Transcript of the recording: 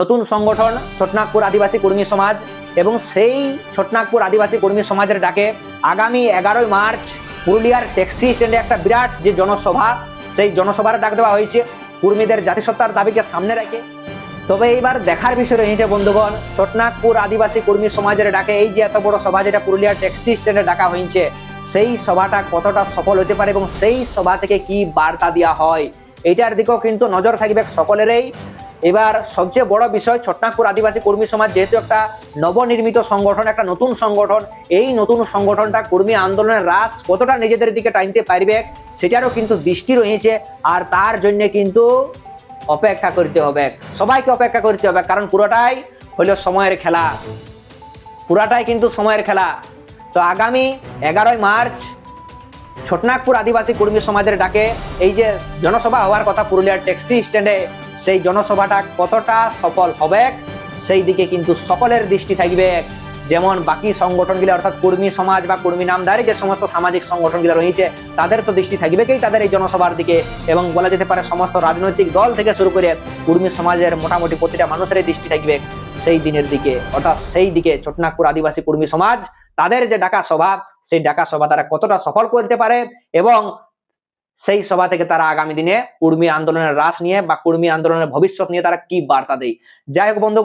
নতুন সংগঠন ছোটনাগপুর আদিবাসী কর্মী সমাজ এবং সেই ছোটনাগপুর আদিবাসী কর্মী সমাজের ডাকে আগামী 11ই মার্চ পুরুলিয়ার ট্যাক্সি স্ট্যান্ডে একটা বিরাট যে জনসভা, সেই জনসভার ডাক দেওয়া হয়েছে পুরুলিয়াদের জাতিসত্তার দাবিকে সামনে রেখে। তবে এইবার দেখার বিষয় রয়েছে বন্ধুগণ, ছোটনাগপুর আদিবাসী কর্মী সমাজের ডাকে এই যে এত বড় সভা যেটা পুরুলিয়ার ট্যাক্সি স্ট্যান্ডে ডাকা হয়েছে, সেই সভাটা কতটা সফল হতে পারে এবং সেই সভা থেকে কি বার্তা দেওয়া হয়, এইটার দিকেও কিন্তু নজর থাকবে সকলেরই। এবার সবচেয়ে বড় বিষয়, ছোটনাগপুর আদিবাসী কর্মী সমাজ যেহেতু একটা নবনির্মিত সংগঠন, একটা নতুন সংগঠন, এই নতুন সংগঠনটা কর্মী আন্দোলনের রাস কতটা নিজেদের দিকে টানতে পারবে সেটারও কিন্তু দৃষ্টি রয়েছে। আর তার জন্য কিন্তু অপেক্ষা করতে হবে, সবাইকে অপেক্ষা করতে হবে, কারণ পুরোটাই হলো সময়ের খেলা, পুরাটাই কিন্তু সময়ের খেলা। তো আগামী 11ই মার্চ ছোটনাগপুর আদিবাসী কর্মী সমাজের ডাকে এই যে জনসভা হওয়ার কথা পুরুলিয়ার ট্যাক্সি স্ট্যান্ডে, সেই জনসভাটা কতটা সফল হবে সেই দিকে কিন্তু সকলের দৃষ্টি থাকবে। যেমন বাকি সংগঠনগুলো অর্থাৎ কর্মী সমাজ বা কর্মী নামধারী যে সমস্ত সামাজিক সংগঠনগুলো রয়েছে তাদের তো দৃষ্টি থাকবেই তাদের এই জনসভার দিকে, এবং বলা যেতে পারে সমস্ত রাজনৈতিক দল থেকে শুরু করে কর্মী সমাজের মোটামুটি প্রতিটা মানুষেরই দৃষ্টি থাকবে সেই দিনের দিকে, অর্থাৎ সেই দিকে ছোটনাগপুর আদিবাসী কর্মী সমাজ তাদের যে ডাকা সভা, সেই ডাকা সভা তারা কতটা সফল করতে পারে এবং সেই সভা থেকে তারা আগামী দিনে কর্মী আন্দোলনের রাশ নিয়ে বা কর্মী আন্দোলনের ভবিষ্যৎ নিয়ে তারা কি বার্তা দেয়। যাই হোক বন্ধু,